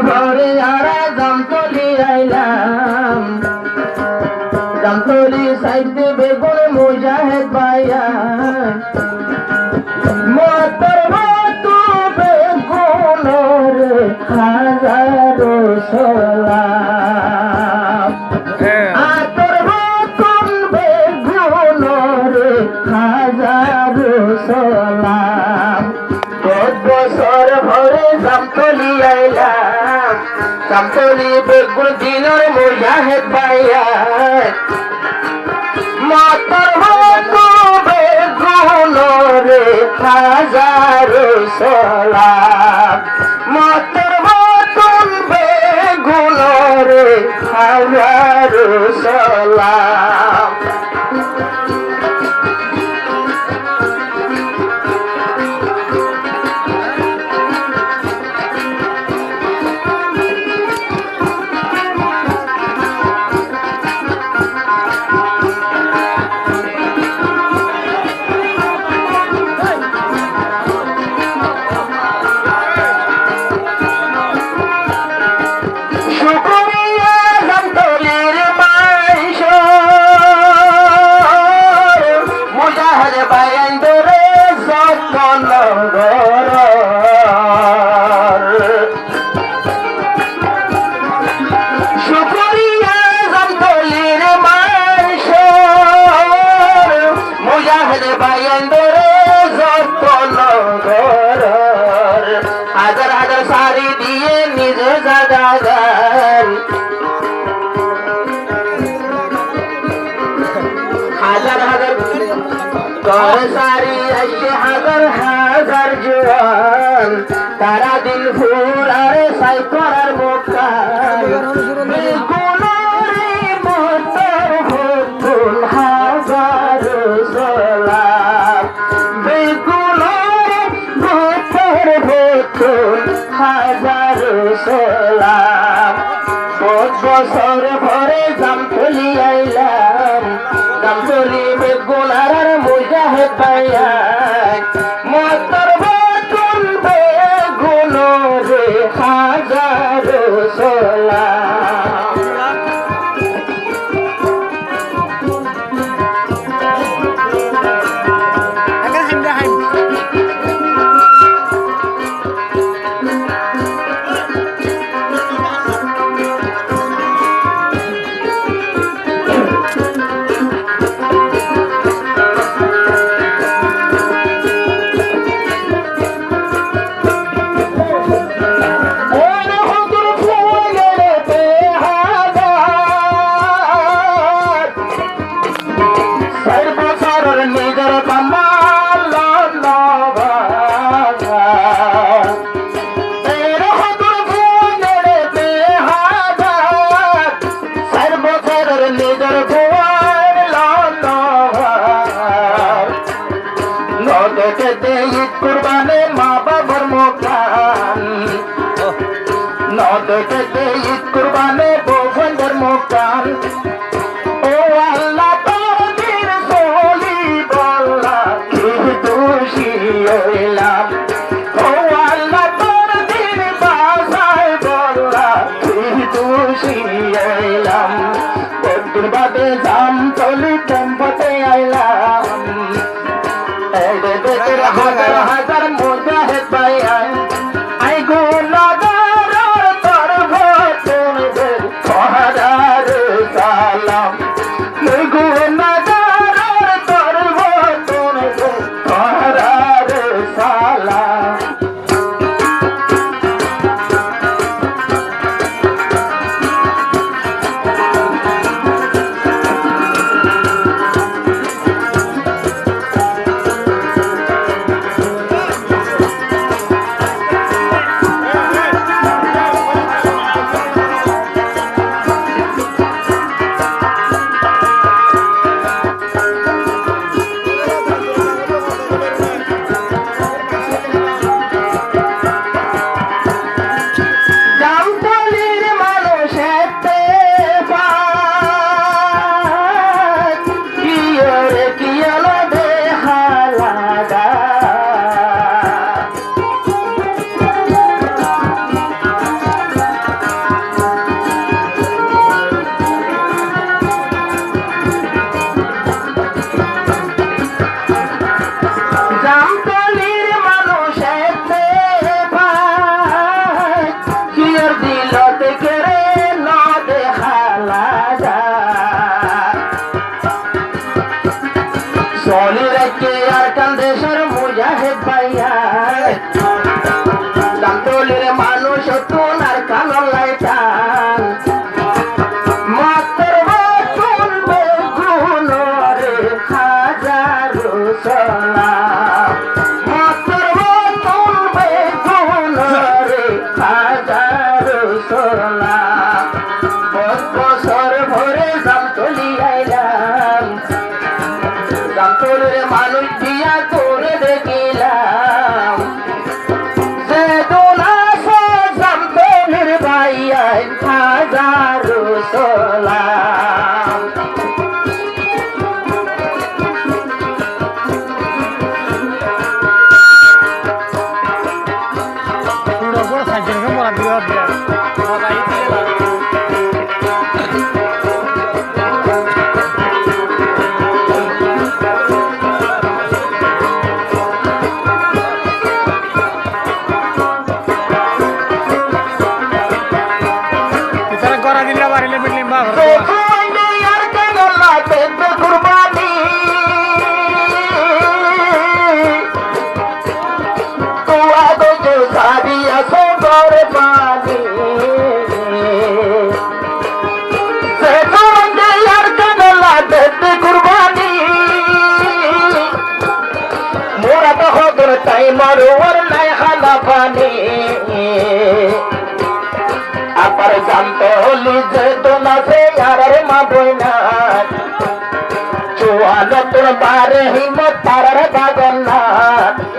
ঘরে আরা জামতলি আইলাম জামতলি সাইডে বেগুন মুজাহিদ ভাইয়া মতর মতো বেগুন রে হাজারো সালাম আতর মতন বেগুন রে হাজারো সালাম বছর ভরে জামতলি আইলাম জামতলি বেগুন দিনের মুজাহিদ ভাইয়া মতর মতো বেগুন রে হাজারো সালাম মতর মতন বেগুন রে হাজারো সালাম হাজার হাজার শাড়ি দিয়ে নিজে জাগাগান হাজার হাজার ঘর শাড়ি আসে হাজার হাজার জোয়ান তারা দিন ফুল আর সাই করার মোকান হাজার সালাম হাজারো সালাম বছর ভরে জামতলি আইলাম জামতলি বেগুন আর মুজাহিদ ভাইয়া মতর মতন বেগুন রে হাজারো সালাম কুরবানে মা বাবার মোকান নদকে ঈদ কুরবানে বৌফন্দের মোকান ও আল্লাহ তোদের বলি বল্লা কি খুশি হইলাম ও আল্লাহ তোদের বাসায় বল্লা কি খুশি হইলাম কতদিন বাদে জামতলি টেম্পোতে আইলাম হাজার হাজার মুজাহিদ ভাইয়া আই গো নগর তোর ভোট হাজার তোনার কানর লাইটান মাতর বতুন বেগুন রে হাজারো সালাম মাতর বতুন বেগুন রে হাজারো সালাম বছর ভরে জাম চলি আইলাম জাম তোরে মানুষ দিয়া তোরে দেখিলাম যে দোনা সে জাম তোর ভাইয়াই হাজারো সালাম আপার জানতে হলি যে দোনা সে আর মা বইনা চুয়ানো তোর বারে হিমত তারার বাগন না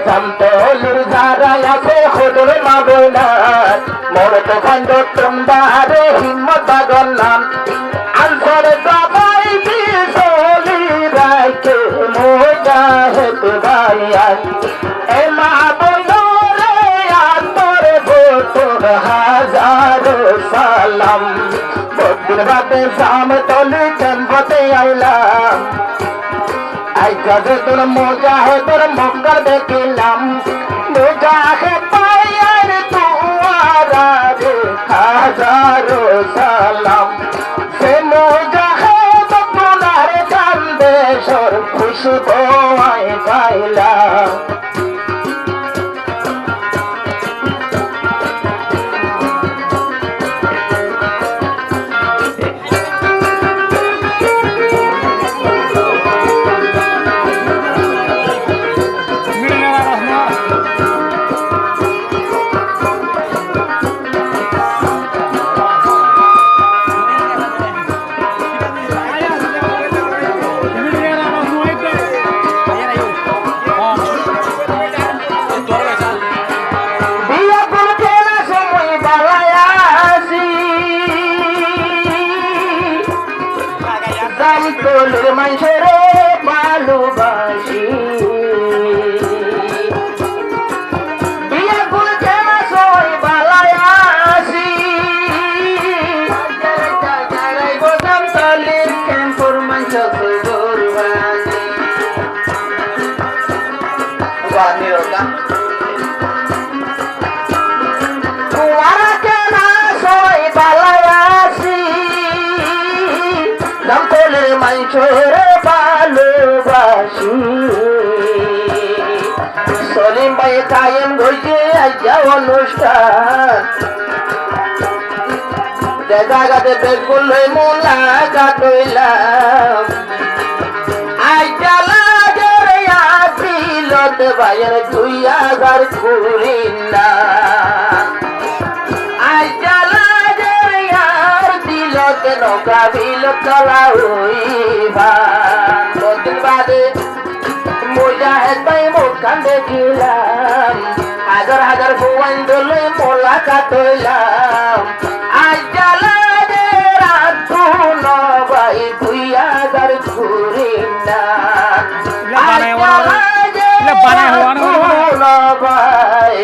জানতে হলির যারা আছে খোদর মা বইনা মোর তো খন্ড তোমারে হিমত বাগন নাম আনসার সবাই বিশলি রাখে মুজাহিদ ভাইয়ান এ মা হাজারো সালাম বদিন রাতে শাম তলে জন্মতে আইলাম আইজা যে তোর মুজাহিদের মঙ্গল দেখিলাম মুজাহিদ পাইয়ার তুয়ারা রে হাজারো সালাম সে মুজাহিদ তোনার চান্দেশ্বর খুশবু আই পাইলাম তোলের মানুষের ভালোবাসি বিয়ে করতে না সই বালায় আসি বোঝাম তোলের ক্যাম্পর মানুষ মানুষের ভালোবাসি সলিম ভাই কায়েম ঘুরছে আজকে অনুষ্ঠান জায়গাতে বেগুন মোলাকাত হইলাম আজকে লাগে আসিলত ভাইয়ের 2000 কুড়ি না নৌকা বিল চলা হইবা কদিন বাদে মুজাহিদ ভাই মুখান দেখিলাম হাজার হাজার ভুয়ান দলে মোলাকাত হইলাম আজ জ্বালারে রাত ভাই 2000 ঘুরি না